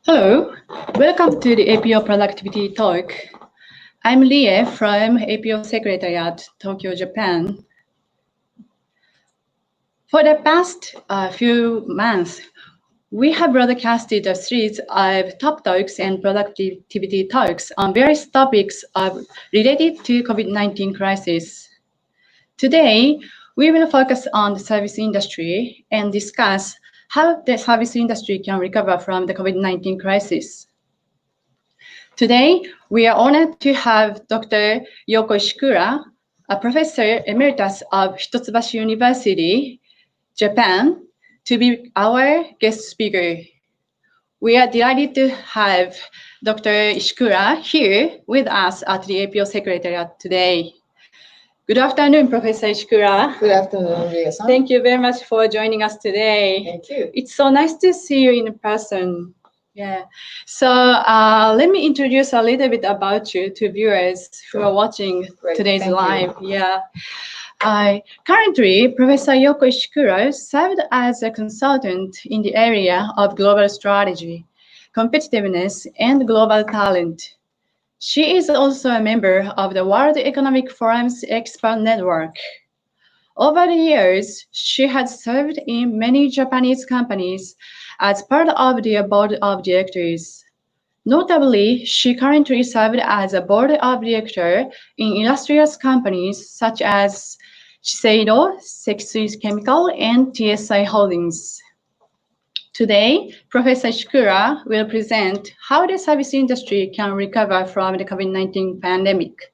Hello, welcome to the APO Productivity Talk. I'm Rie from APO Secretariat, Tokyo, Japan. For the past few months, we have broadcasted a series of top talks and productivity talks on various topics related to COVID-19 crisis. Today, we will focus on the service industry and discuss how the service industry can recover from the COVID-19 crisis. Today, we are honored to have Dr. Yoko Ishikura, a professor emeritus of Hitotsubashi University, Japan, to be our guest speaker. We are delighted to have Dr. Ishikura here with us at the APO Secretariat today. Good afternoon, Professor Ishikura. Good afternoon, Rie-san. Thank you very much for joining us today. Thank you. It's so nice to see you in person. Yeah. So let me introduce a little bit about you to viewers who are watching today's live. Yeah. Currently, Professor Yoko Ishikura served as a consultant in the area of global strategy, competitiveness, and global talent. She is also a member of the World Economic Forum's Expert Network. Over the years, she has served in many Japanese companies as part of their board of directors. Notably, she currently served as a board of director in illustrious companies such as Shiseido, Sekisui Chemical, and TSI Holdings. Today, Professor Ishikura will present how the service industry can recover from the COVID-19 pandemic.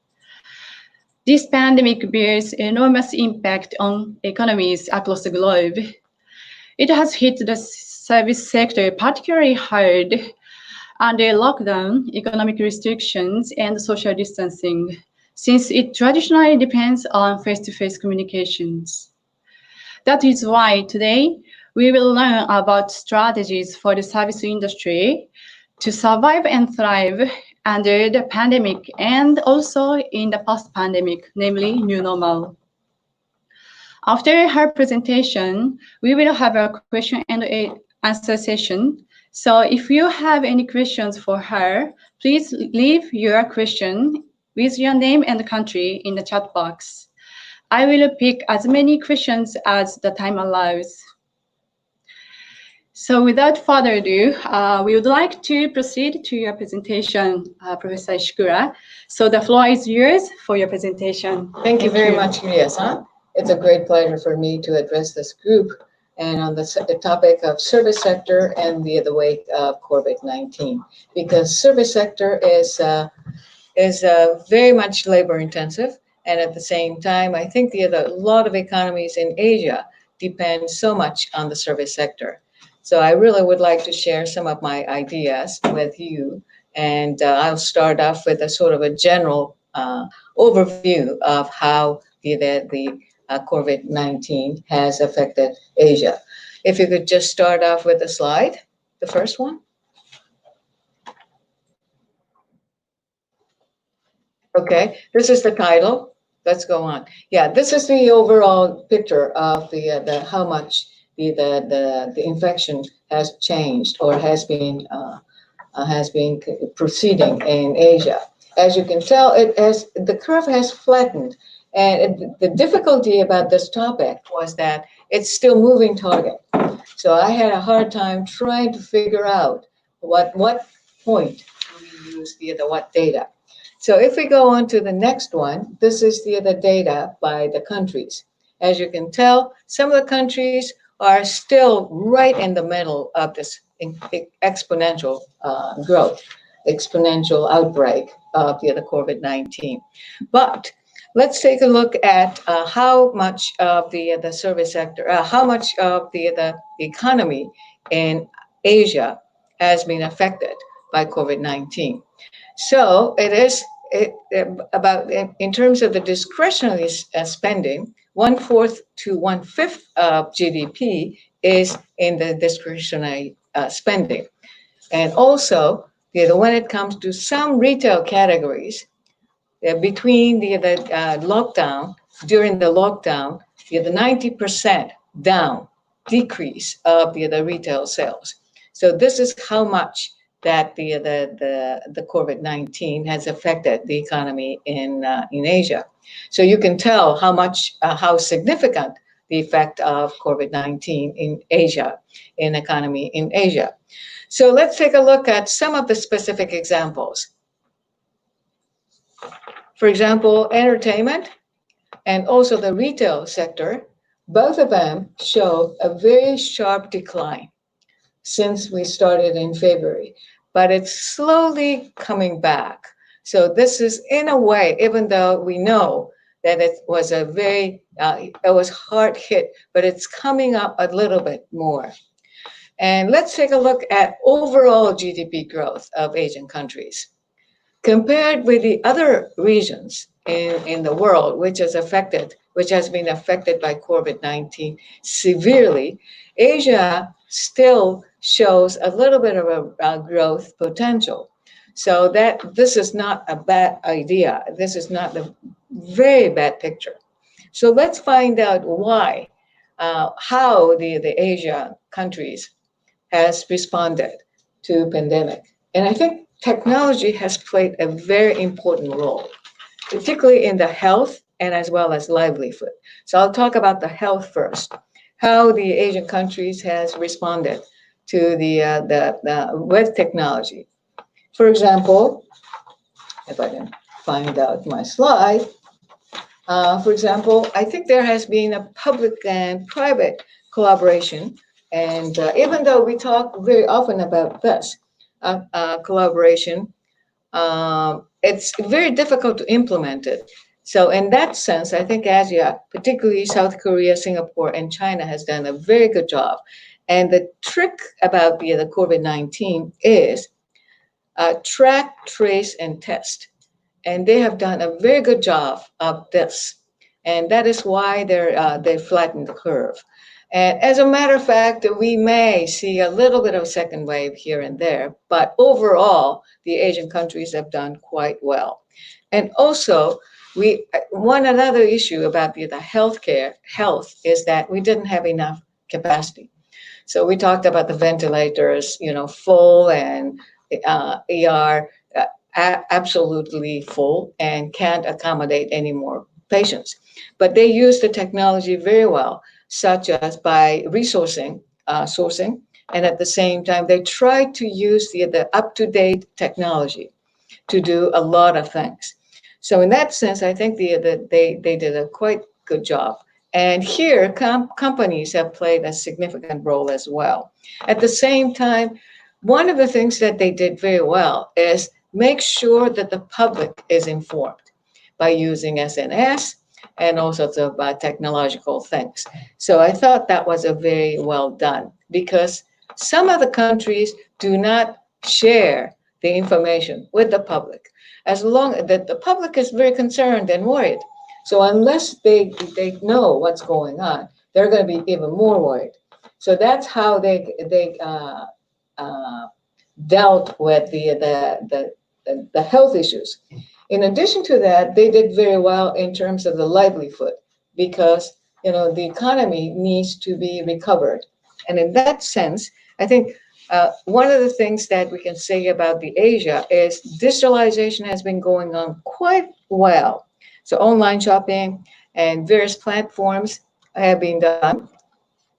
This pandemic bears enormous impact on economies across the globe. It has hit the service sector particularly hard under lockdown, economic restrictions, and social distancing, since it traditionally depends on face-to-face communications. That is why today, we will learn about strategies for the service industry to survive and thrive under the pandemic and also in the post-pandemic, namely new normal. After her presentation, we will have a question and answer session. So if you have any questions for her, please leave your question with your name and country in the chat box. I will pick as many questions as the time allows. So without further ado, we would like to proceed to your presentation, Professor Ishikura. So the floor is yours for your presentation. Thank you very much, Rie-san. It's a great pleasure for me to address this group and on the topic of service sector and the wake of COVID-19, because service sector is very much labor intensive, and at the same time, I think a lot of economies in Asia depend so much on the service sector. So I really would like to share some of my ideas with you, and I'll start off with a sort of a general overview of how the COVID-19 has affected Asia. If you could just start off with the slide, the first one. Okay, this is the title. Let's go on. Yeah, this is the overall picture of the how much the infection has changed or has been proceeding in Asia. As you can tell, the curve has flattened, and the difficulty about this topic was that it's still moving target. So I had a hard time trying to figure out what point do we use the what data. So if we go on to the next one, this is the data by the countries. As you can tell, some of the countries are still right in the middle of this exponential growth, exponential outbreak of the COVID-19. But let's take a look at how much of the service sector, how much of the economy in Asia has been affected by COVID-19. So it is about, in terms of the discretionary spending, 1/4 to 1/5 of GDP is in the discretionary spending. And also, when it comes to some retail categories, between the lockdown, during the lockdown, the 90% down decrease of the retail sales. So this is how much that the COVID-19 has affected the economy in Asia. So you can tell how much how significant the effect of COVID-19 in Asia, in economy in Asia. So let's take a look at some of the specific examples. For example, entertainment and also the retail sector, both of them show a very sharp decline since we started in February, but it's slowly coming back. So this is, in a way, even though we know that it was it was hard hit, but it's coming up a little bit more. And let's take a look at overall GDP growth of Asian countries. Compared with the other regions in the world, which has been affected by COVID-19 severely, Asia still shows a little bit of a growth potential. So that this is not a bad idea. This is not a very bad picture. So let's find out why, how the Asia countries has responded to pandemic. And I think technology has played a very important role, particularly in the health and as well as livelihood. So I'll talk about the health first, how the Asian countries has responded to the with technology. For example, if I can find out my slide, for example, I think there has been a public and private collaboration. And even though we talk very often about this collaboration, it's very difficult to implement it. So in that sense, I think Asia, particularly South Korea, Singapore, and China, has done a very good job. And the trick about the COVID-19 is track, trace, and test. And they have done a very good job of this. And that is why they flattened the curve. And as a matter of fact, we may see a little bit of a second wave here and there, but overall, the Asian countries have done quite well. And also, one another issue about the health is that we didn't have enough capacity. So we talked about the ventilators, full, and ER absolutely full and can't accommodate any more patients. But they use the technology very well, such as by sourcing, and at the same time, they try to use the up-to-date technology to do a lot of things. So in that sense, I think they did a quite good job. And here, companies have played a significant role as well. At the same time, one of the things that they did very well is make sure that the public is informed by using SNS and all sorts of technological things. So I thought that was a very well done, because some of the countries do not share the information with the public, as long that the public is very concerned and worried. So unless they know what's going on, they're going to be even more worried. So that's how they dealt with the health issues. In addition to that, they did very well in terms of the livelihood, because the economy needs to be recovered. And in that sense, I think one of the things that we can say about the Asia is digitalization has been going on quite well. So online shopping and various platforms have been done.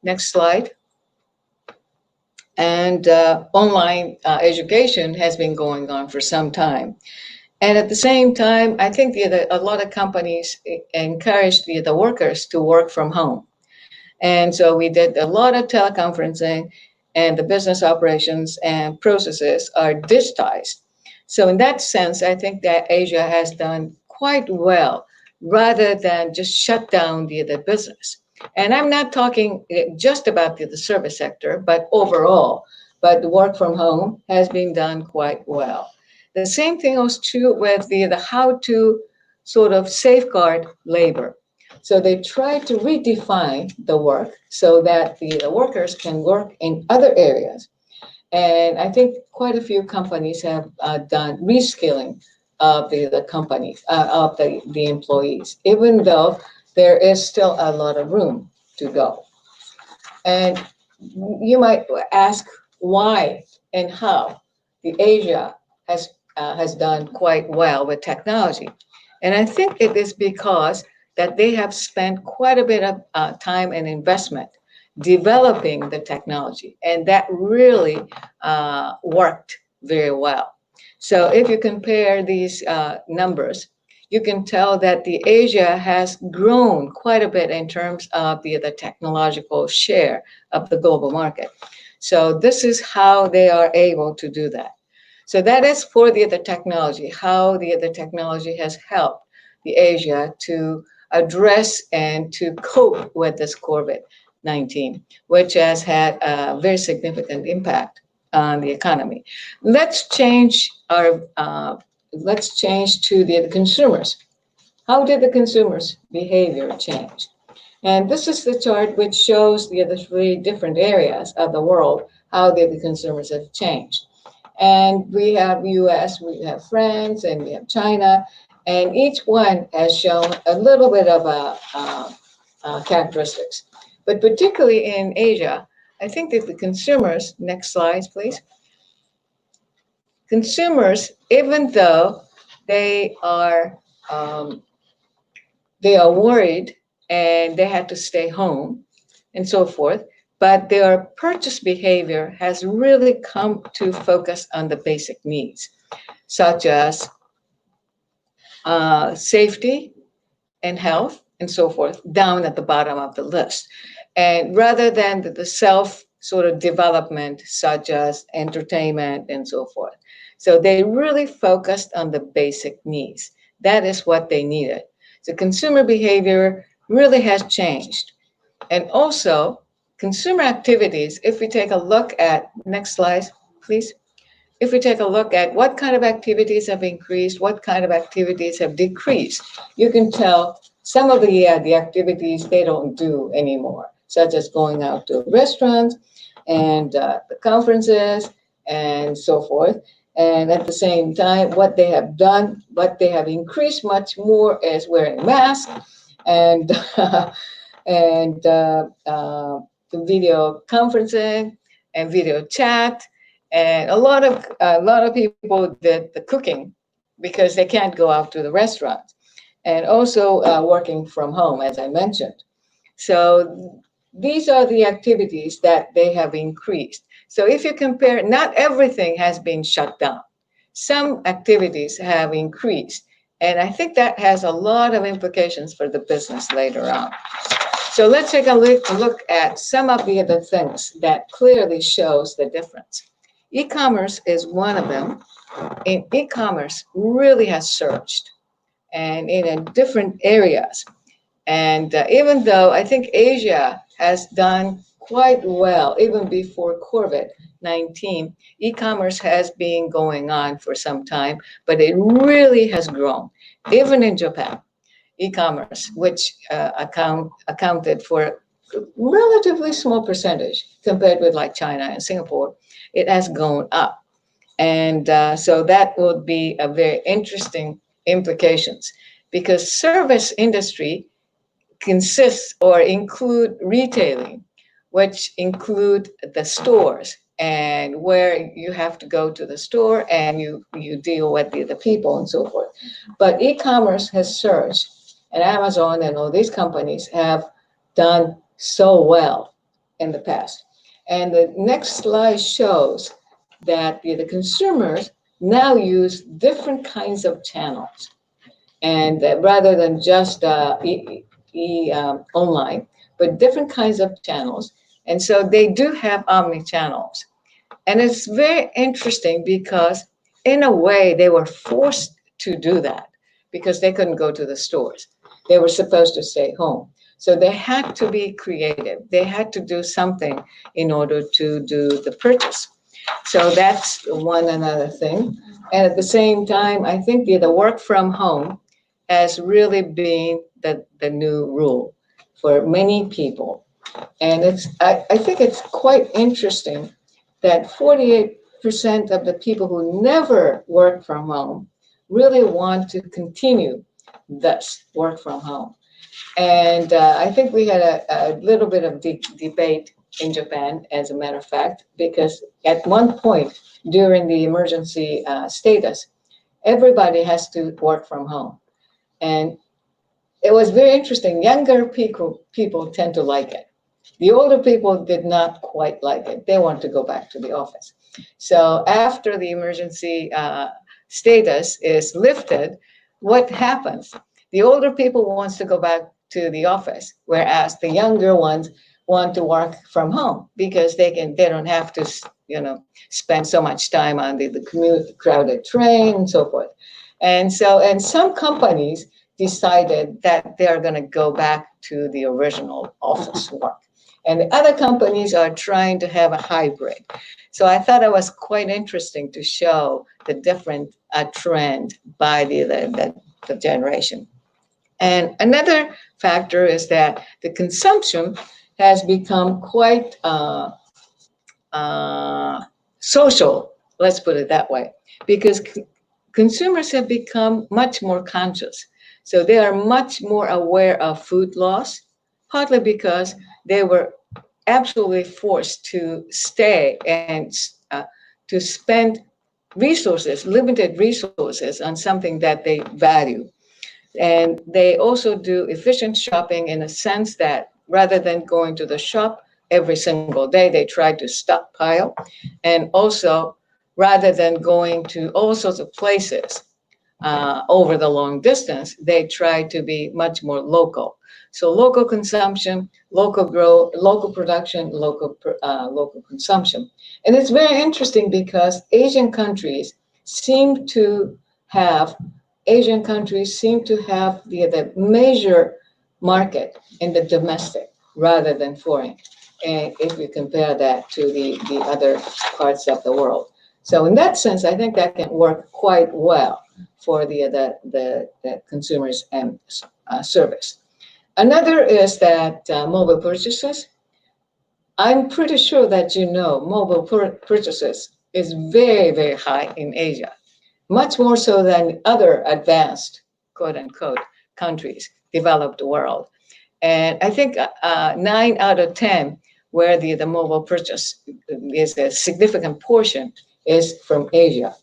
Next slide. And online education has been going on for some time. And at the same time, I think a lot of companies encouraged the workers to work from home. And so we did a lot of teleconferencing, and the business operations and processes are digitized. So in that sense, I think that Asia has done quite well, rather than just shut down the business. And I'm not talking just about the service sector, but overall. But the work from home has been done quite well. The same thing was true with the how to sort of safeguard labor. So they try to redefine the work so that the workers can work in other areas. And I think quite a few companies have done reskilling of the companies, of the employees, even though there is still a lot of room to go. And you might ask why and how the Asia has done quite well with technology. And I think it is because that they have spent quite a bit of time and investment developing the technology, and that really worked very well. So if you compare these numbers, you can tell that the Asia has grown quite a bit in terms of the technological share of the global market. So this is how they are able to do that. So that is for the technology, how the technology has helped the Asia to address and to cope with this COVID-19, which has had a very significant impact on the economy. Let's change to the consumers. How did the consumers' behavior change? And this is the chart which shows the three different areas of the world, how the consumers have changed. And we have US, we have France, and we have China, and each one has shown a little bit of characteristics. But particularly in Asia, I think that the consumers, next slide, please. Consumers, even though they are worried and they had to stay home and so forth, but their purchase behavior has really come to focus on the basic needs, such as safety and health and so forth, down at the bottom of the list. And rather than the self sort of development, such as entertainment and so forth. So they really focused on the basic needs. That is what they needed. So consumer behavior really has changed. And also, consumer activities, if we take a look at, next slide, please. If we take a look at what kind of activities have increased, what kind of activities have decreased, you can tell some of the activities they don't do anymore, such as going out to restaurants and the conferences and so forth. And at the same time, what they have done, what they have increased much more is wearing masks and the video conferencing and video chat, and a lot of people did the cooking because they can't go out to the restaurants, and also working from home, as I mentioned. So these are the activities that they have increased. So if you compare, not everything has been shut down. Some activities have increased, and I think that has a lot of implications for the business later on. So let's take a look at some of the other things that clearly shows the difference. E-commerce is one of them. And e-commerce really has surged and in different areas. And even though I think Asia has done quite well, even before COVID-19, e-commerce has been going on for some time, but it really has grown. Even in Japan, e-commerce, which accounted for a relatively small percentage compared with like China and Singapore, it has gone up. And so that would be a very interesting implications, because service industry consists or include retailing, which include the stores and where you have to go to the store and you deal with the people and so forth. But e-commerce has surged, and Amazon and all these companies have done so well in the past. And the next slide shows that the consumers now use different kinds of channels, and rather than just online, but different kinds of channels. And so they do have omnichannels. And it's very interesting because in a way they were forced to do that because they couldn't go to the stores. They were supposed to stay home. So they had to be creative. They had to do something in order to do the purchase. So that's one another thing. And at the same time, I think the work from home has really been the new rule for many people. And I think it's quite interesting that 48% of the people who never work from home really want to continue this work from home. And I think we had a little bit of debate in Japan, as a matter of fact, because at one point during the emergency status, everybody has to work from home. And it was very interesting. Younger people tend to like it. The older people did not quite like it. They want to go back to the office. So after the emergency status is lifted, what happens? The older people wants to go back to the office, whereas the younger ones want to work from home because they don't have to, spend so much time on the commute, crowded train, and so forth. And some companies decided that they're going to go back to the original office work. And the other companies are trying to have a hybrid. So I thought it was quite interesting to show the different trend by the generation. And another factor is that the consumption has become quite social, let's put it that way, because consumers have become much more conscious. So they are much more aware of food loss, partly because they were absolutely forced to stay and to spend resources, limited resources, on something that they value. And they also do efficient shopping in a sense that rather than going to the shop every single day, they try to stockpile. And also, rather than going to all sorts of places over the long distance, they try to be much more local. So local consumption, local growth, local production, local consumption. And it's very interesting because Asian countries seem to have the major market in the domestic rather than foreign. And if you compare that to the other parts of the world. So in that sense, I think that can work quite well for the consumers and service. Another is that mobile purchases. I'm pretty sure that mobile purchases is very, very high in Asia, much more so than other advanced, quote unquote, countries, developed world. And I think 9 out of 10 where the mobile purchase is a significant portion is from Asia.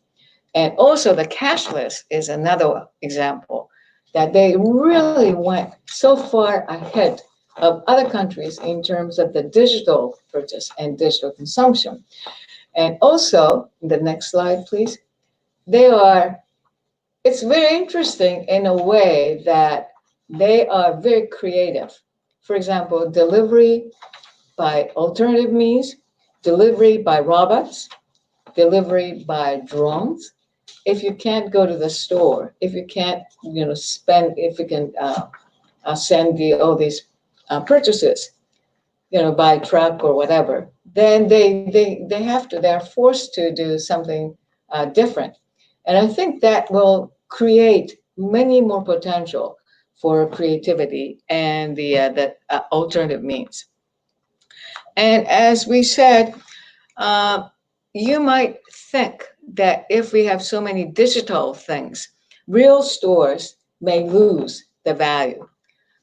And also the cashless is another example that they really went so far ahead of other countries in terms of the digital purchase and digital consumption. And also, the next slide, please. It's very interesting in a way that they are very creative. For example, delivery by alternative means, delivery by robots, delivery by drones. If you can't go to the store, if you can't, if you can send all these purchases, by truck or whatever, then they're forced to do something different. And I think that will create many more potential for creativity and the alternative means. And as we said, you might think that if we have so many digital things, real stores may lose the value.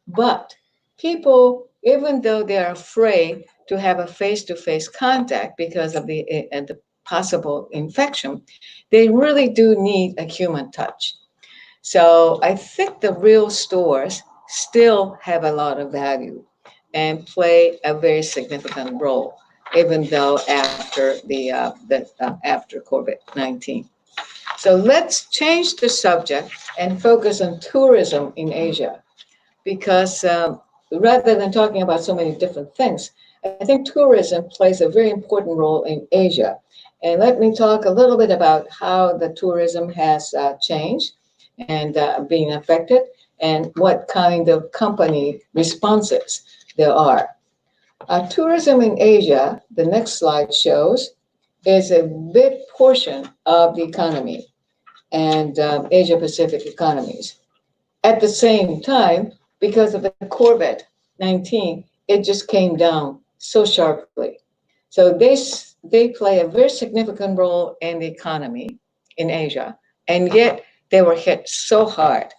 But people, even though they're afraid to have a face-to-face contact because of the possible infection, they really do need a human touch. So I think the real stores still have a lot of value and play a very significant role, even though after after COVID-19. So let's change the subject and focus on tourism in Asia, because rather than talking about so many different things, I think tourism plays a very important role in Asia. And let me talk a little bit about how the tourism has changed and being affected, and what kind of company responses there are. Tourism in Asia, the next slide shows, is a big portion of the economy and Asia-Pacific economies. At the same time, because of the COVID-19, it just came down so sharply. So they play a very significant role in the economy in Asia, and yet they were hit so hard.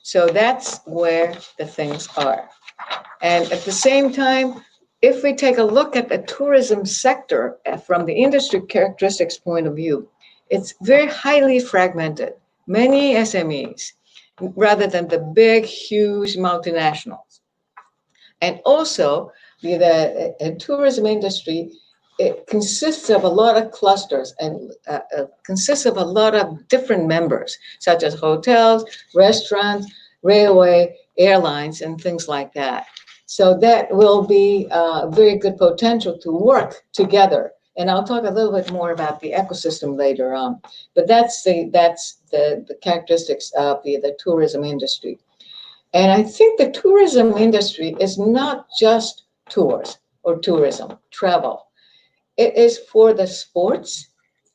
So that's where the things are. And at the same time, if we take a look at the tourism sector from the industry characteristics point of view, it's very highly fragmented. Many SMEs, rather than the big, huge multinationals. And also, the tourism industry, it consists of a lot of clusters and consists of a lot of different members, such as hotels, restaurants, railway, airlines, and things like that. So that will be very good potential to work together. And I'll talk a little bit more about the ecosystem later on. But that's the characteristics of the tourism industry. And I think the tourism industry is not just tours or tourism, travel. It is for the sports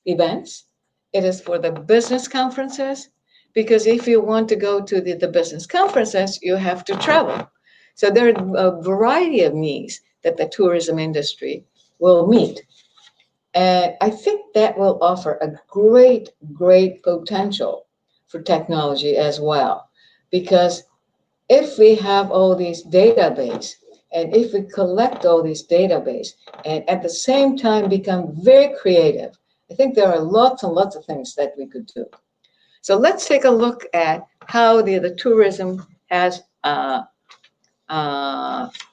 events. It is for the business conferences, because if you want to go to the business conferences, you have to travel. So there are a variety of needs that the tourism industry will meet. And I think that will offer a great, great potential for technology as well. Because if we have all these database, and if we collect all these database, and at the same time become very creative, I think there are lots and lots of things that we could do. So let's take a look at how the tourism has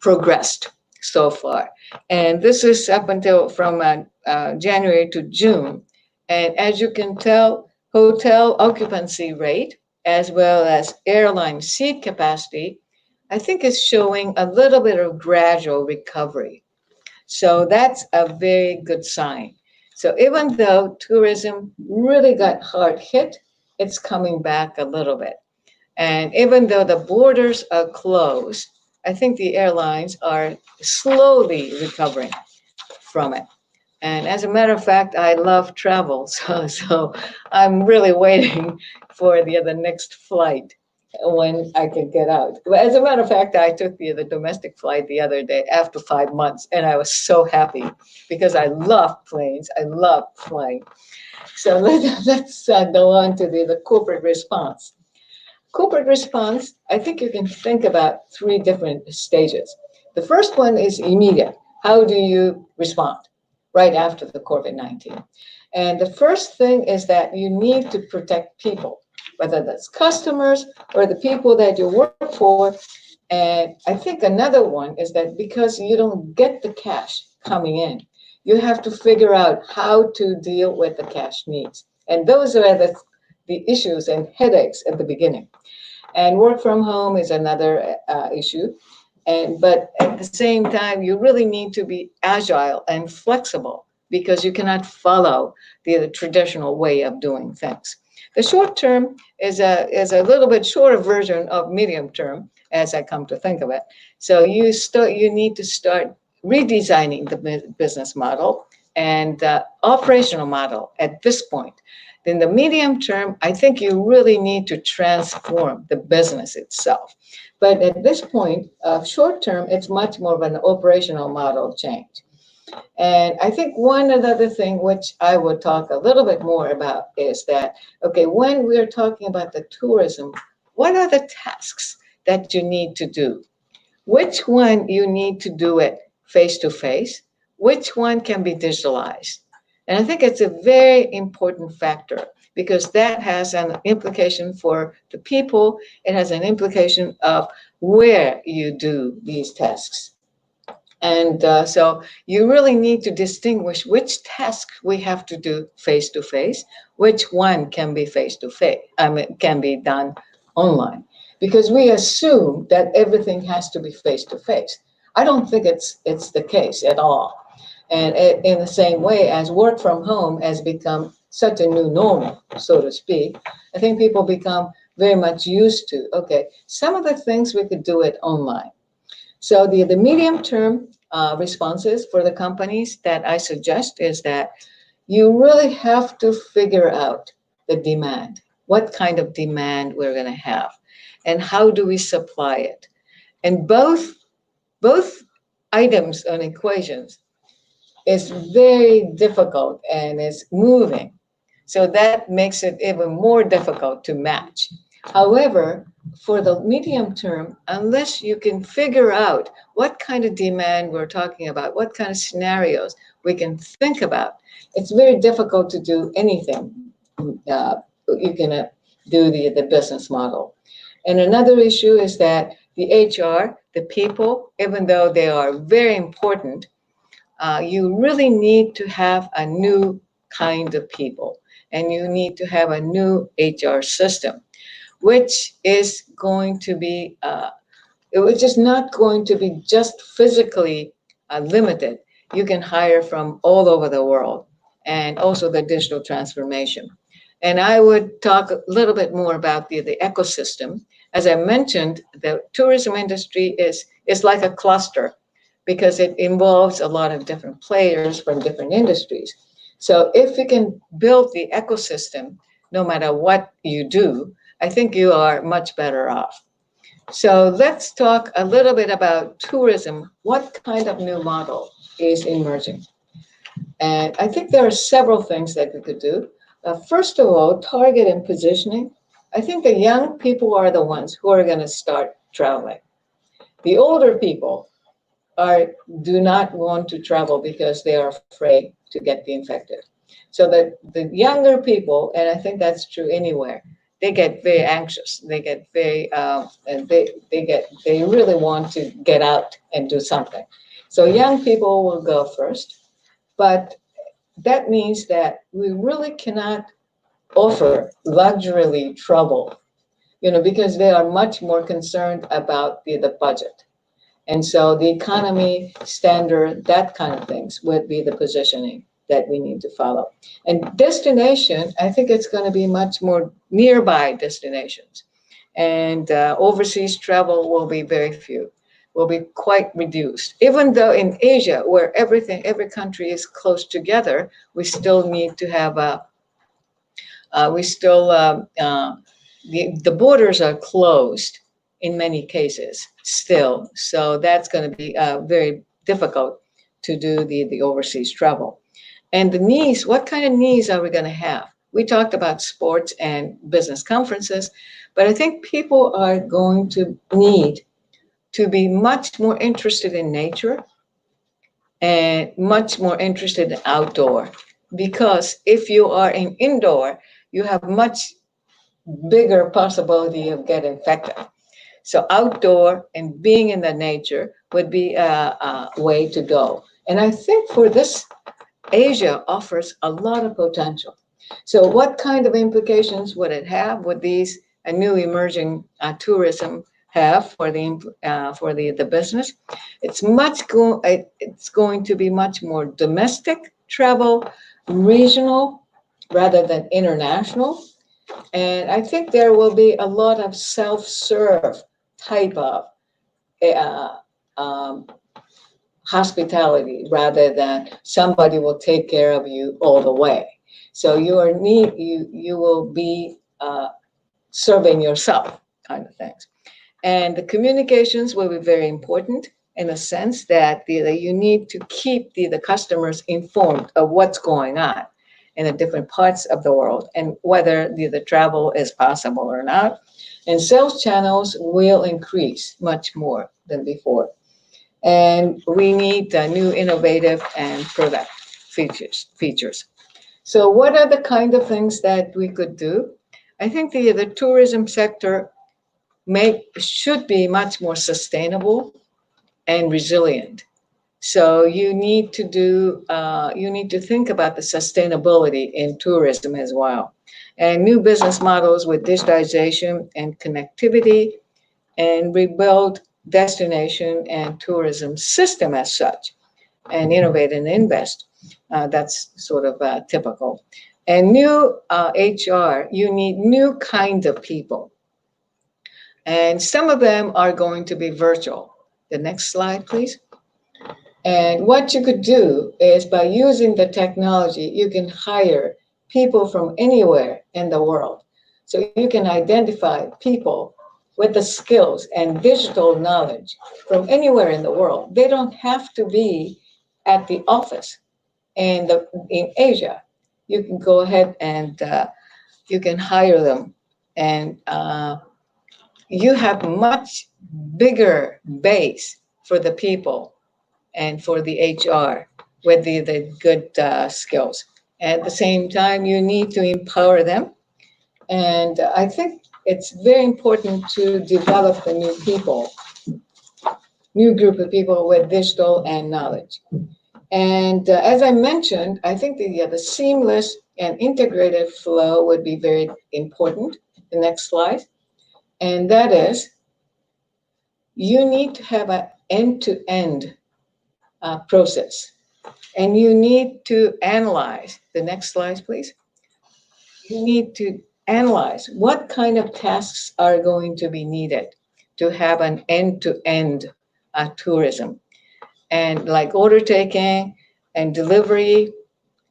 progressed so far. And this is up until from January to June. And as you can tell, hotel occupancy rate, as well as airline seat capacity, I think is showing a little bit of gradual recovery. So that's a very good sign. So even though tourism really got hard hit, it's coming back a little bit. And even though the borders are closed, I think the airlines are slowly recovering from it. And as a matter of fact, I love travel, so I'm really waiting for the next flight when I can get out. But as a matter of fact, I took the domestic flight the other day after 5 months, and I was so happy because I love planes. I love flying. So let's go on to the corporate response. Corporate response, I think you can think about 3 different stages. The first one is immediate. How do you respond right after the COVID-19? And the first thing is that you need to protect people, whether that's customers or the people that you work for. And I think another one is that because you don't get the cash coming in, you have to figure out how to deal with the cash needs. And those are the issues and headaches at the beginning. And work from home is another issue. But at the same time, you really need to be agile and flexible because you cannot follow the traditional way of doing things. The short term is a little bit shorter version of medium term, as I come to think of it. So you need to start redesigning the business model and operational model at this point. In the medium term, I think you really need to transform the business itself. But at this point, short term, it's much more of an operational model change. And I think one other thing which I would talk a little bit more about is that, okay, when we're talking about the tourism, what are the tasks that you need to do? Which one you need to do it face-to-face? Which one can be digitalized? And I think it's a very important factor because that has an implication for the people. It has an implication of where you do these tasks. And so you really need to distinguish which task we have to do face-to-face, which one can be face-to-face, can be done online. Because we assume that everything has to be face-to-face. I don't think it's the case at all. And in the same way as work from home has become such a new normal, so to speak, I think people become very much used to, okay, some of the things we could do it online. So the medium term responses for the companies that I suggest is that you really have to figure out the demand, what kind of demand we're going to have, and how do we supply it. And both items on equations is very difficult and it's moving. So that makes it even more difficult to match. However, for the medium term, unless you can figure out what kind of demand we're talking about, what kind of scenarios we can think about, it's very difficult to do anything. You can do the business model. And another issue is that the HR, the people, even though they are very important, you really need to have a new kind of people, and you need to have a new HR system, which is going to be, which is not going to be just physically limited. You can hire from all over the world, and also the digital transformation. And I would talk a little bit more about the ecosystem. As I mentioned, the tourism industry is like a cluster because it involves a lot of different players from different industries. So if you can build the ecosystem, no matter what you do, I think you are much better off. So let's talk a little bit about tourism. What kind of new model is emerging? And I think there are several things that we could do. First of all, target and positioning. I think the young people are the ones who are going to start traveling. The older people do not want to travel because they are afraid to get the infected. So the younger people, and I think that's true anywhere, they get very anxious. They get very, and they really want to get out and do something. So young people will go first, but that means that we really cannot offer luxury travel, because they are much more concerned about the budget. And so the economy standard, that kind of things would be the positioning that we need to follow. And destination, I think it's going to be much more nearby destinations. And overseas travel will be very few, will be quite reduced. Even though in Asia, where every country is close together, we still need to have the borders are closed in many cases still. So that's going to be very difficult to do the overseas travel. And the needs, what kind of needs are we going to have? We talked about sports and business conferences, but I think people are going to need to be much more interested in nature and much more interested in outdoor. Because if you are in indoor, you have much bigger possibility of getting infected. So outdoor and being in the nature would be a way to go. And I think for this, Asia offers a lot of potential. So what kind of implications would it have? Would these new emerging tourism have for the business? It's going to be much more domestic travel, regional rather than international. And I think there will be a lot of self-serve type of uh, um, hospitality rather than somebody will take care of you all the way. So you will be serving yourself kind of things. And the communications will be very important in the sense that you need to keep the customers informed of what's going on in the different parts of the world and whether the travel is possible or not. And sales channels will increase much more than before. And we need new innovative and product features. So what are the kind of things that we could do? I think the tourism sector should be much more sustainable and resilient. So you need to think about the sustainability in tourism as well. And new business models with digitization and connectivity, and rebuild destination and tourism system as such, and innovate and invest. That's sort of typical. And new HR, you need new kind of people. And some of them are going to be virtual. The next slide, please. And what you could do is by using the technology, you can hire people from anywhere in the world. So you can identify people with the skills and digital knowledge from anywhere in the world. They don't have to be at the office in Asia. you can go ahead and you can hire them, and you have much bigger base for the people and for the HR with the good skills. At the same time, you need to empower them. And I think it's very important to develop the new people, new group of people with digital and knowledge. And as I mentioned, I think the seamless and integrated flow would be very important. The next slide. And that is, you need to have an end-to-end process. And you need to analyze. The next slide, please. You need to analyze what kind of tasks are going to be needed to have an end-to-end tourism. And like order taking and delivery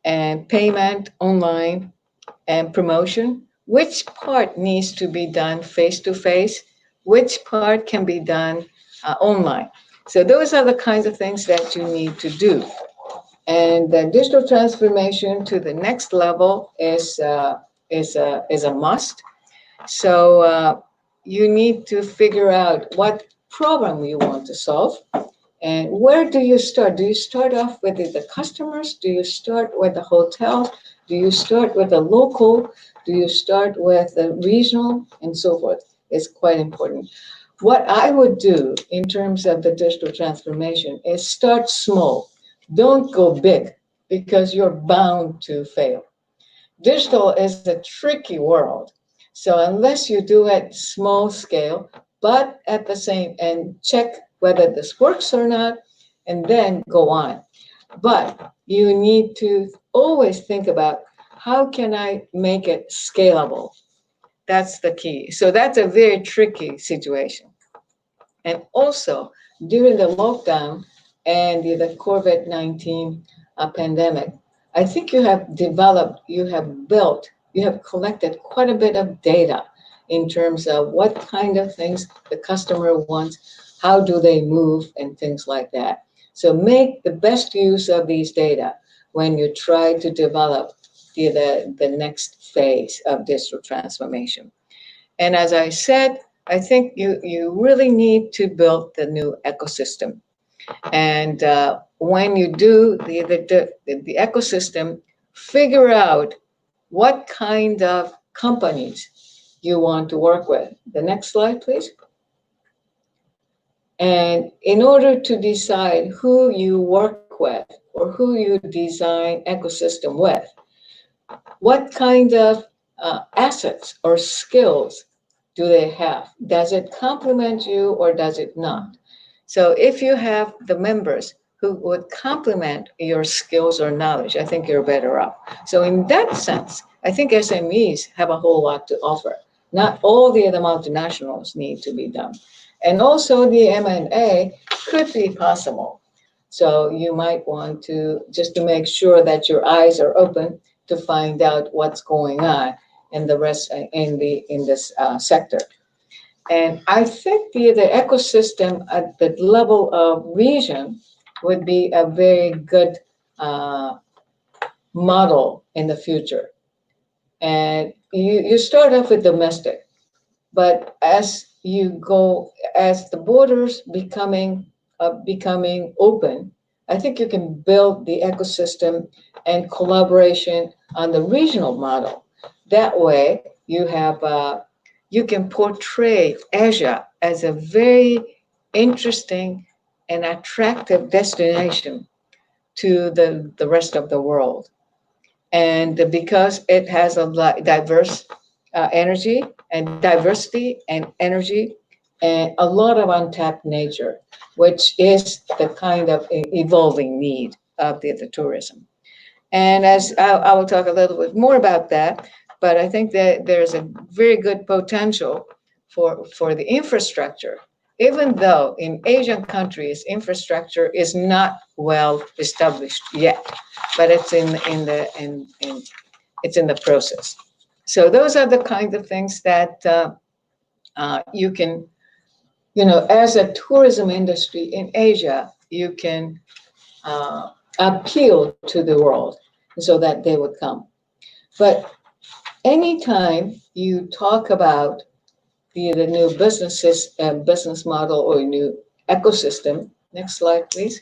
and payment online and promotion, which part needs to be done face-to-face, which part can be done online. So those are the kinds of things that you need to do. And the digital transformation to the next level is a must. So you need to figure out what problem you want to solve. And where do you start? Do you start off with the customers? Do you start with the hotel? Do you start with the local? Do you start with the regional? And so forth. It's quite important. What I would do in terms of the digital transformation is start small. Don't go big, because you're bound to fail. Digital is a tricky world. So unless you do it small scale, but at the same, and check whether this works or not, and then go on. But you need to always think about, how can I make it scalable? That's the key. So that's a very tricky situation. And also, during the lockdown and the COVID-19 pandemic, I think you have developed, you have built, you have collected quite a bit of data in terms of what kind of things the customer wants, how do they move, and things like that. So make the best use of these data when you try to develop the next phase of digital transformation. And as I said, I think you really need to build the new ecosystem. And when you do the ecosystem, figure out what kind of companies you want to work with. The next slide, please. And in order to decide who you work with or who you design ecosystem with, what kind of assets or skills do they have? Does it complement you or does it not? So if you have the members who would complement your skills or knowledge, I think you're better off. So in that sense, I think SMEs have a whole lot to offer. Not all the other multinationals need to be done. And also the M&A could be possible. So you might want to, just to make sure that your eyes are open to find out what's going on in the rest in this sector. And I think the ecosystem at the level of region would be a very good model in the future. And you start off with domestic, but as you go, as the borders becoming open, I think you can build the ecosystem and collaboration on the regional model. That way, you have you can portray Asia as a very interesting and attractive destination to the rest of the world. And because it has a diverse energy and diversity and energy and a lot of untapped nature, which is the kind of evolving need of the tourism. And as I will talk a little bit more about that, but I think that there's a very good potential for the infrastructure, even though in Asian countries, infrastructure is not well established yet, but it's it's in the process. So those are the kinds of things that you can, as a tourism industry in Asia, you can appeal to the world so that they would come. But anytime you talk about the new business model or new ecosystem, next slide, please.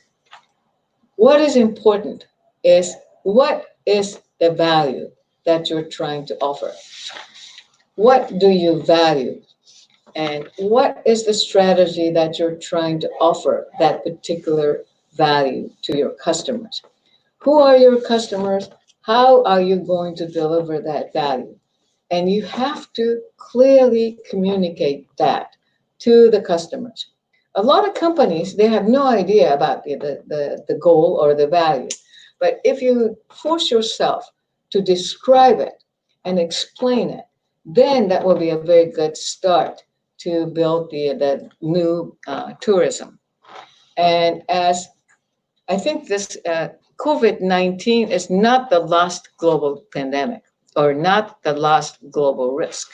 What is important is what is the value that you're trying to offer? What do you value? And what is the strategy that you're trying to offer that particular value to your customers? Who are your customers? How are you going to deliver that value? And you have to clearly communicate that to the customers. A lot of companies, they have no idea about the goal or the value. But if you force yourself to describe it and explain it, then that will be a very good start to build the new tourism. And as I think this COVID-19 is not the last global pandemic or not the last global risk.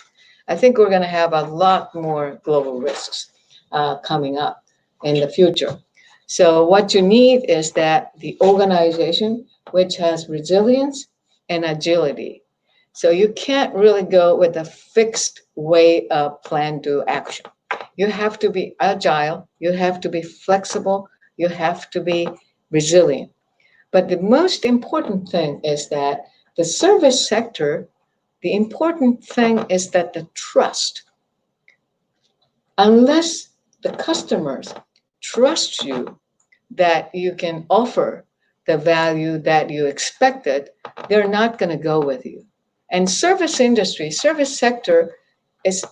I think we're going to have a lot more global risks coming up in the future. So what you need is that the organization which has resilience and agility. So you can't really go with a fixed way of plan to action. You have to be agile, you have to be flexible, you have to be resilient. But the most important thing is that the service sector, the important thing is that the trust. Unless the customers trust you that you can offer the value that you expected, they're not going to go with you. And service industry, service sector is,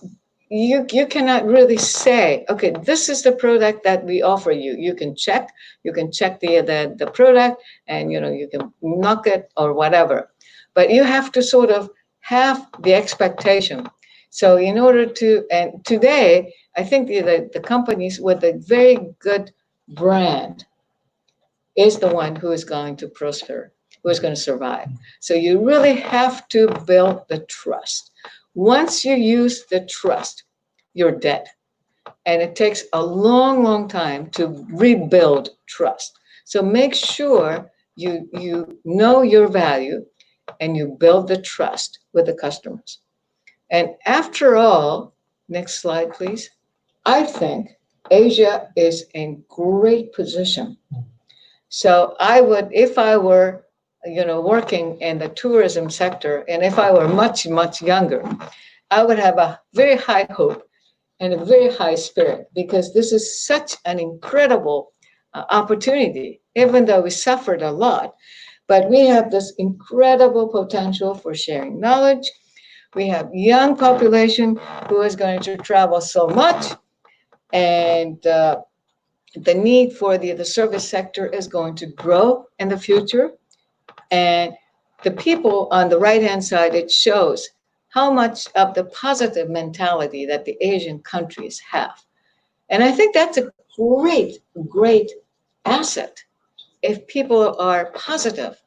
you cannot really say, okay, this is the product that we offer you. You can check the product and you can knock it or whatever. But you have to sort of have the expectation. So in order to, and today, I think the companies with a very good brand is the one who is going to prosper, who is going to survive. So you really have to build the trust. Once you use the trust, you're dead. And it takes a long, long time to rebuild trust. So make sure you know your value and you build the trust with the customers. And after all, next slide, please. I think Asia is in great position. So I would, if I were, working in the tourism sector, and if I were much, much younger, I would have a very high hope and a very high spirit, because this is such an incredible opportunity, even though we suffered a lot. But we have this incredible potential for sharing knowledge. We have young population who is going to travel so much, and the need for the service sector is going to grow in the future. And the people on the right-hand side, it shows how much of the positive mentality that the Asian countries have. And I think that's a great, great asset. If people are positive,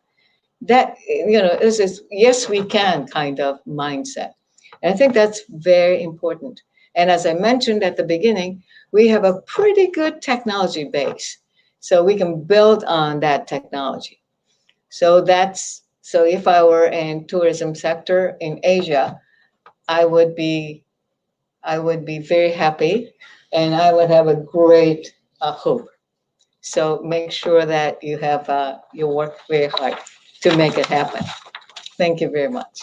that, this is yes, we can kind of mindset. And I think that's very important. And as I mentioned at the beginning, we have a pretty good technology base. So we can build on that technology. So if I were in tourism sector in Asia, I would be very happy, and I would have a great hope. So make sure that you work very hard to make it happen. Thank you very much.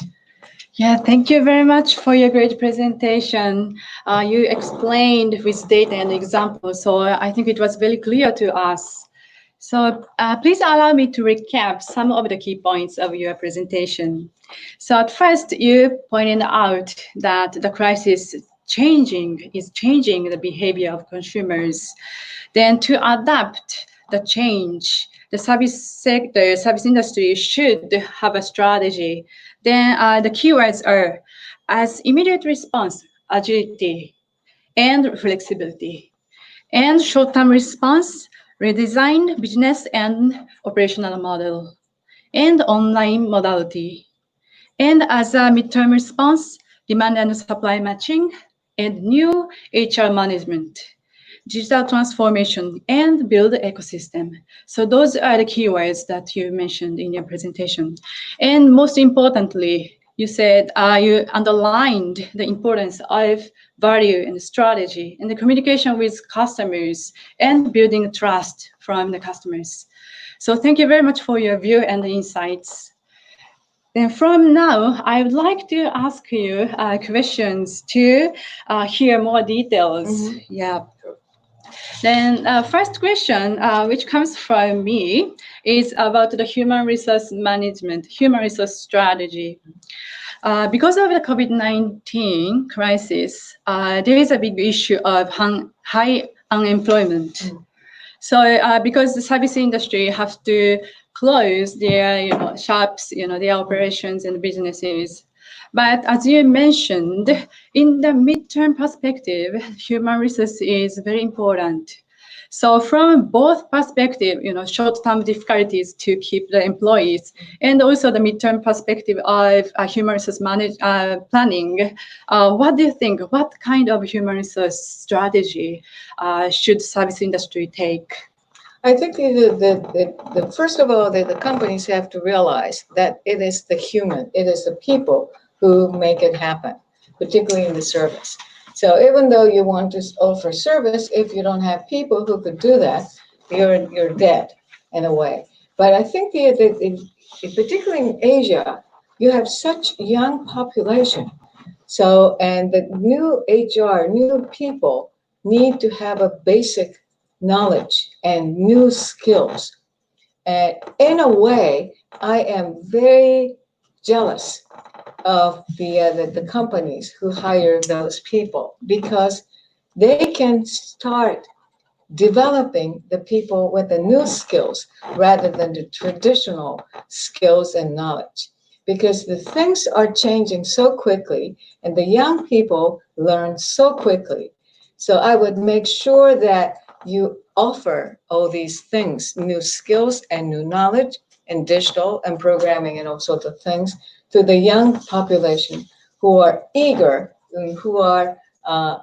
Yeah, thank you very much for your great presentation. You explained with data and examples, so I think it was very clear to us. So please allow me to recap some of the key points of your presentation. So at first, you pointed out that the crisis is changing the behavior of consumers. Then to adapt the change, the service industry should have a strategy. Then the keywords are as immediate response, agility, and flexibility. And short-term response, redesign business and operational model, and online modality. And as a midterm response, demand and supply matching, and new HR management, digital transformation, and build ecosystem. So those are the keywords that you mentioned in your presentation. And most importantly, you said you underlined the importance of value and strategy and the communication with customers and building trust from the customers. So thank you very much for your view and the insights. And from now, I would like to ask you questions to hear more details. Mm-hmm. Yeah. Then first question, which comes from me, is about the human resource management, human resource strategy. Because of the COVID-19 crisis, there is a big issue of high unemployment. Mm. So because the service industry has to close their shops, their operations and businesses. But as you mentioned, in the midterm perspective, human resource is very important. So from both perspective, short-term difficulties to keep the employees, and also the midterm perspective of human resource planning, what do you think? What kind of human resource strategy should service industry take? I think the first of all, the companies have to realize that it is the human, it is the people who make it happen, particularly in the service. So even though you want to offer service, if you don't have people who could do that, you're dead in a way. But I think particularly in Asia, you have such young population. So, and the new HR, new people need to have a basic knowledge and new skills. And in a way, I am very jealous of the companies who hire those people because they can start developing the people with the new skills rather than the traditional skills and knowledge. Because the things are changing so quickly and the young people learn so quickly. So I would make sure that you offer all these things, new skills and new knowledge and digital and programming and all sorts of things to the young population who are eager, who are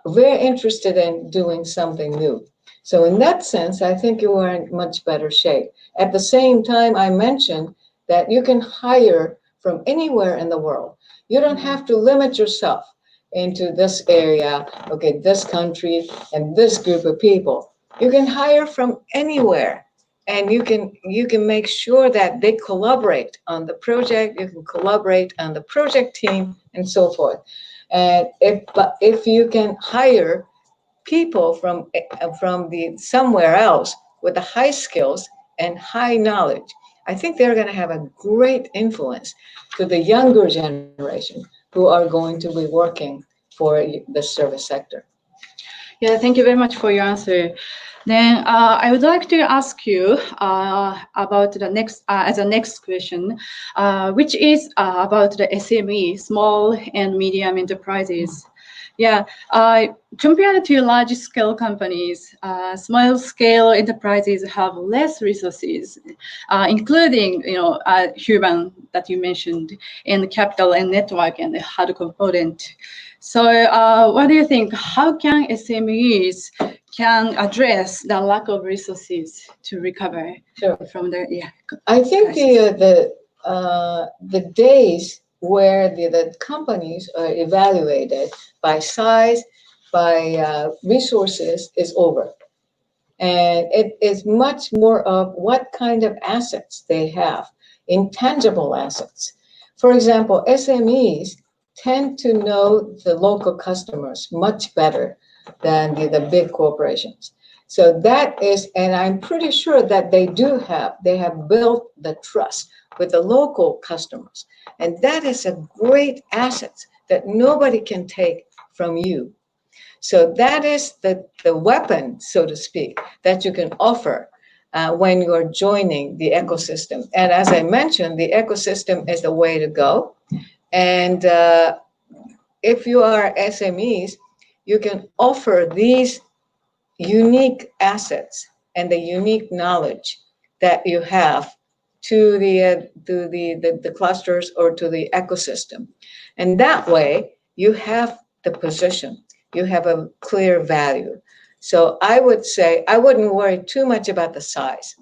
very interested in doing something new. So in that sense, I think you are in much better shape. At the same time, I mentioned that you can hire from anywhere in the world. You don't have to limit yourself into this area, okay, this country, and this group of people. You can hire from anywhere, and you can make sure that they collaborate on the project. You can collaborate on the project team, and so forth. And if you can hire people from the somewhere else with the high skills and high knowledge, I think they're going to have a great influence to the younger generation who are going to be working for the service sector. Yeah, thank you very much for your answer. Then I would like to ask you about the next, as a next question, which is about the SME, small and medium enterprises. Yeah, compared to large-scale companies, small-scale enterprises have less resources, including human that you mentioned, and capital and network and the hard component. So, what do you think? How can SMEs can address the lack of resources to recover from the I think the days where the companies are evaluated by size, by resources is over. And it is much more of what kind of assets they have, intangible assets. For example, SMEs tend to know the local customers much better than the big corporations. So that is, and I'm pretty sure that they have built the trust with the local customers. And that is a great asset that nobody can take from you. So that is the weapon, so to speak, that you can offer when you're joining the ecosystem. And as I mentioned, the ecosystem is the way to go. And if you are SMEs, you can offer these unique assets and the unique knowledge that you have to the clusters or to the ecosystem. And that way, you have the position, you have a clear value. So I would say I wouldn't worry too much about the size.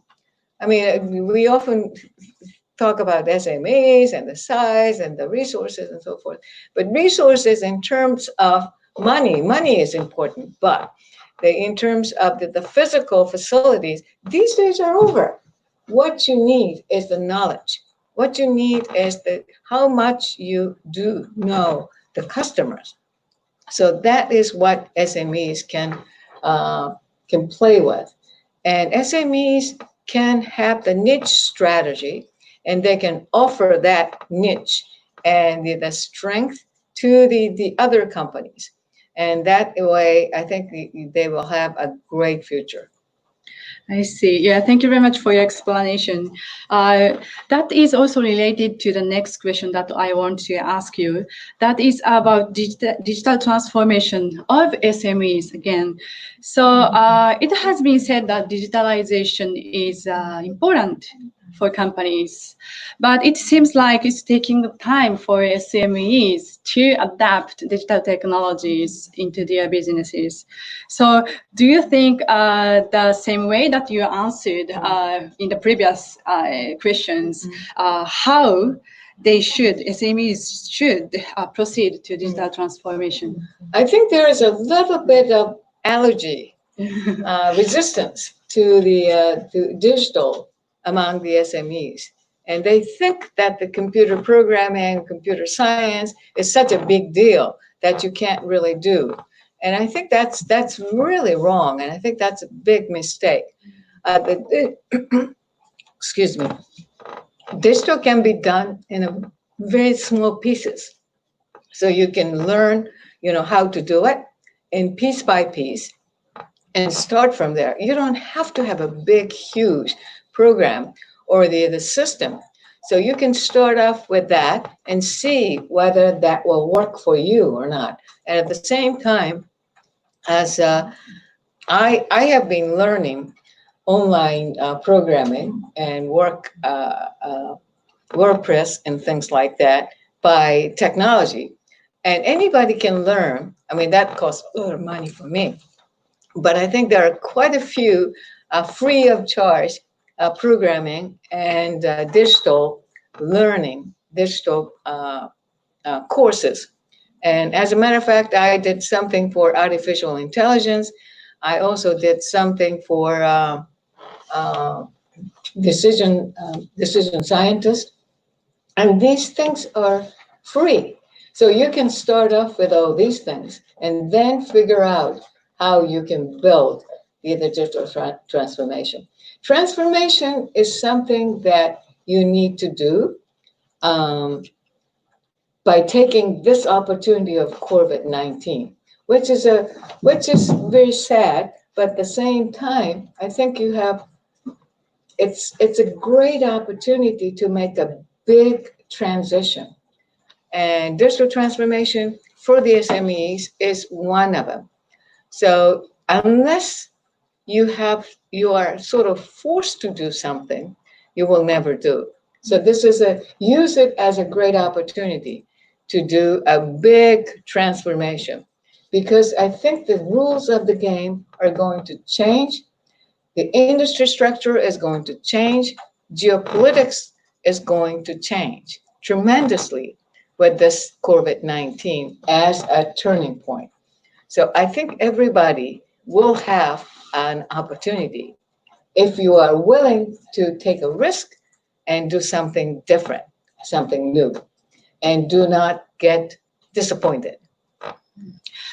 I mean, we often talk about SMEs and the size and the resources and so forth. But resources in terms of money is important, but in terms of the physical facilities, these days are over. What you need is the knowledge. What you need is how much you do know the customers. So that is what SMEs can play with. And SMEs can have the niche strategy, and they can offer that niche and the strength to the other companies. And that way, I think they will have a great future. I see. Yeah, thank you very much for your explanation. That is also related to the next question that I want to ask you. That is about digital transformation of SMEs again. So it has been said that digitalization is important for companies, but it seems like it's taking time for SMEs to adapt digital technologies into their businesses. So do you think the same way that you answered in the previous questions, how SMEs should proceed to digital transformation? I think there is a little bit of allergy, resistance to to digital among the SMEs. And they think that the computer programming, computer science is such a big deal that you can't really do. And I think that's really wrong. And I think that's a big mistake. Excuse me. Digital can be done in a very small pieces. So you can learn, how to do it in piece by piece and start from there. You don't have to have a big, huge program or the system. So you can start off with that and see whether that will work for you or not. And at the same time, as I have been learning online programming and WordPress and things like that by technology. And anybody can learn. I mean, that costs a lot of money for me. But I think there are quite a few free of charge programming and digital learning, digital courses. And as a matter of fact, I did something for artificial intelligence. I also did something for decision scientist. And these things are free. So you can start off with all these things and then figure out how you can build the digital transformation. Transformation is something that you need to do by taking this opportunity of COVID-19, which is very sad, but at the same time, I think it's a great opportunity to make a big transition. And digital transformation for the SMEs is one of them. So unless you are sort of forced to do something, you will never do. So use it as a great opportunity to do a big transformation, because I think the rules of the game are going to change. The industry structure is going to change. Geopolitics is going to change tremendously with this COVID-19 as a turning point. So I think everybody will have an opportunity if you are willing to take a risk and do something different, something new, and do not get disappointed.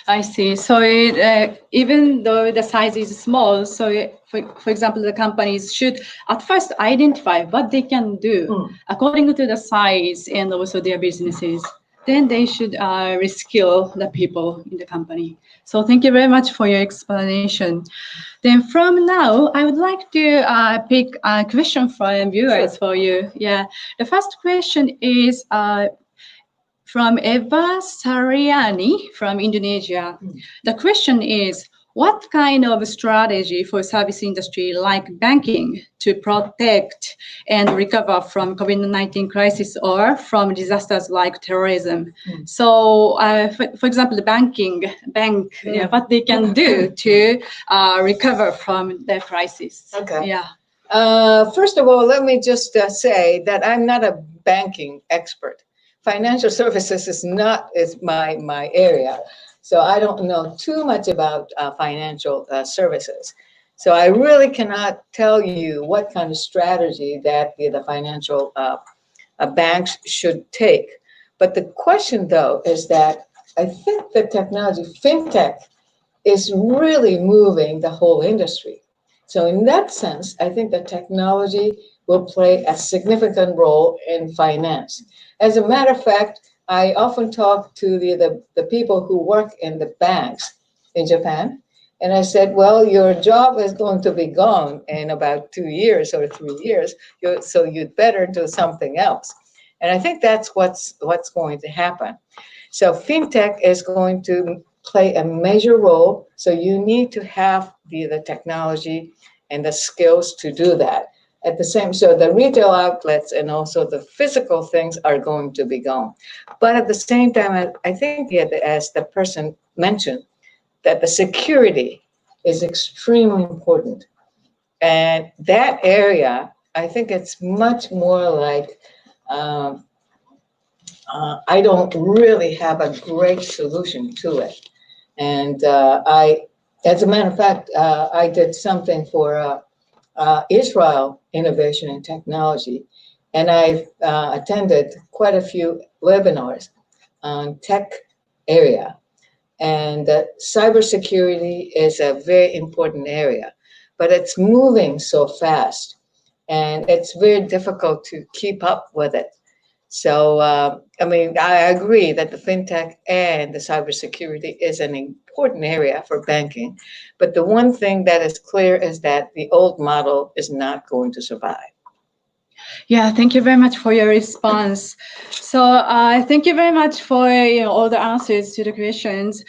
I see. So even though the size is small, so for example, the companies should at first identify what they can do according to the size and also their businesses. Then they should reskill the people in the company. So thank you very much for your explanation. Then from now, I would like to pick a question from viewers for you. Yeah, the first question is from Eva Sariani from Indonesia. The question is, what kind of strategy for service industry like banking to protect and recover from COVID-19 crisis or from disasters like terrorism? So, for example, the bank, what they can do to recover from the crisis. Okay. Yeah. First of all, let me just say that I'm not a banking expert. Financial services is my area, so I don't know too much about financial services. So I really cannot tell you what kind of strategy that the financial banks should take. But the question, though, is that I think the technology, fintech, is really moving the whole industry. So in that sense, I think that technology will play a significant role in finance. As a matter of fact, I often talk to the people who work in the banks in Japan, and I said, well, your job is going to be gone in about 2 years or 3 years, so you'd better do something else. And I think that's what's going to happen. So fintech is going to play a major role. So you need to have the technology and the skills to do that. At the same, so the retail outlets and also the physical things are going to be gone. But at the same time, I think as the person mentioned, that the security is extremely important. And that area, I think it's much more like, I don't really have a great solution to it. And as a matter of fact, I did something for Israel Innovation and Technology, and I've attended quite a few webinars on tech area. And cybersecurity is a very important area, but it's moving so fast, and it's very difficult to keep up with it. So, I mean, I agree that the fintech and the cybersecurity is an important area for banking. But the one thing that is clear is that the old model is not going to survive. Yeah, thank you very much for your response. So thank you very much for all the answers to the questions.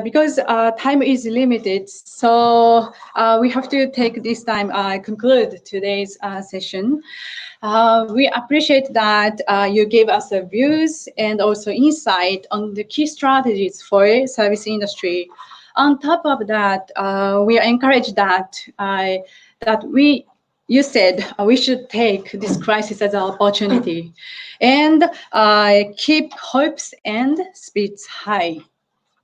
Because time is limited, so we have to take this time conclude today's session. We appreciate that you gave us the views and also insight on the key strategies for service industry. On top of that, we are encouraged that you said we should take this crisis as an opportunity and keep hopes and spirits high.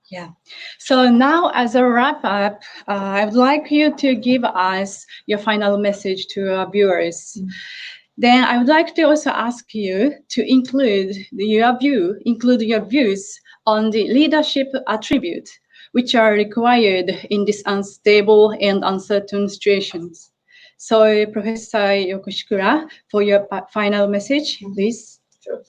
Yeah. So now, as a wrap up, I would like you to give us your final message to our viewers. Then I would like to also ask you to include your views on the leadership attributes which are required in these unstable and uncertain situations. So, Professor Yoko Ishikura, for your final message, please. Sure.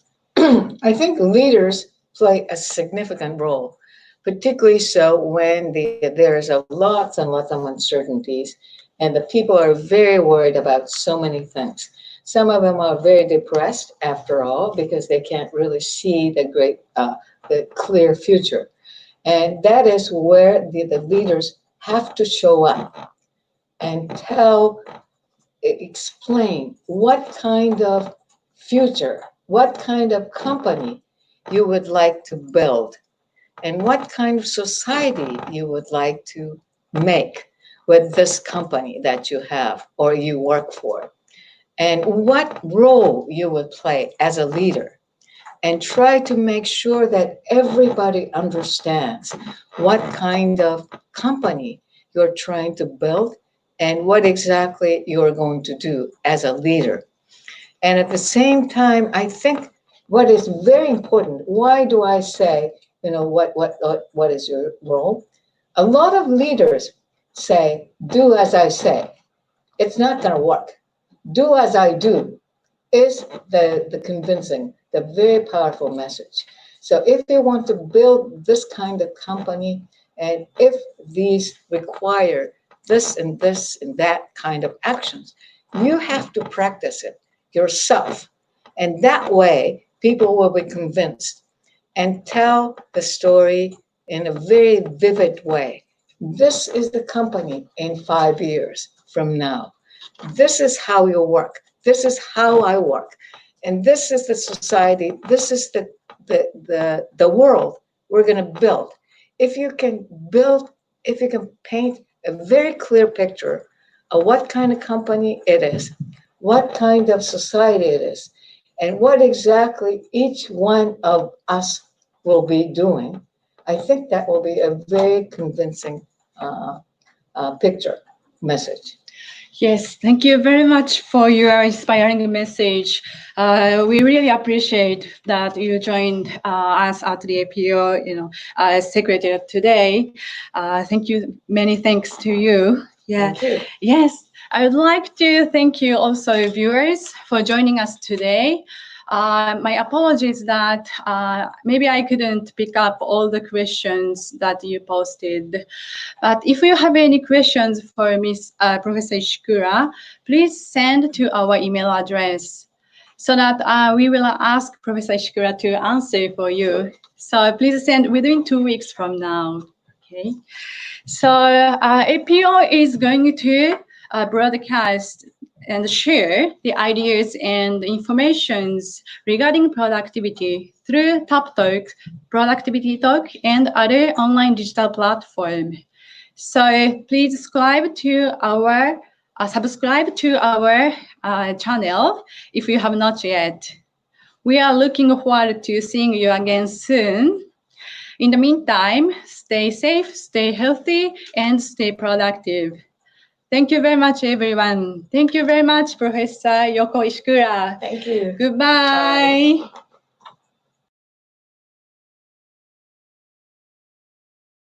I think leaders play a significant role, particularly so when there's lots and lots of uncertainties, and the people are very worried about so many things. Some of them are very depressed, after all, because they can't really see the clear future. And that is where the leaders have to show up and explain what kind of future, what kind of company you would like to build, and what kind of society you would like to make with this company that you have or you work for, and what role you would play as a leader. And try to make sure that everybody understands what kind of company you're trying to build and what exactly you're going to do as a leader. And at the same time, I think what is very important, why do I say, what is your role? A lot of leaders say, do as I say. It's not going to work. Do as I do is the convincing, the very powerful message. So if you want to build this kind of company, and if these require this and that kind of actions, you have to practice it yourself. And that way, people will be convinced and tell the story in a very vivid way. This is the company in 5 years from now. This is how you work. This is how I work. And this is the society. This is the world we're going to build. If you can paint a very clear picture what kind of company it is, what kind of society it is, and what exactly each one of us will be doing, I think that will be a very convincing picture, message. Yes, thank you very much for your inspiring message. We really appreciate that you joined us at the APO, as secretary today. Thank you. Many thanks to you. Yeah. Thank you. Yes, I would like to thank you also, viewers, for joining us today. My apologies that maybe I couldn't pick up all the questions that you posted. But if you have any questions for Professor Ishikura, please send to our email address so that we will ask Professor Ishikura to answer for you. So please send within 2 weeks from now. Okay. So APO is going to broadcast and share the ideas and informations regarding productivity through Top Talk, Productivity Talk, and other online digital platforms. So please subscribe to our channel if you have not yet. We are looking forward to seeing you again soon. In the meantime, stay safe, stay healthy, and stay productive. Thank you very much, everyone. Thank you very much, Professor Yoko Ishikura. Thank you. Goodbye. Bye.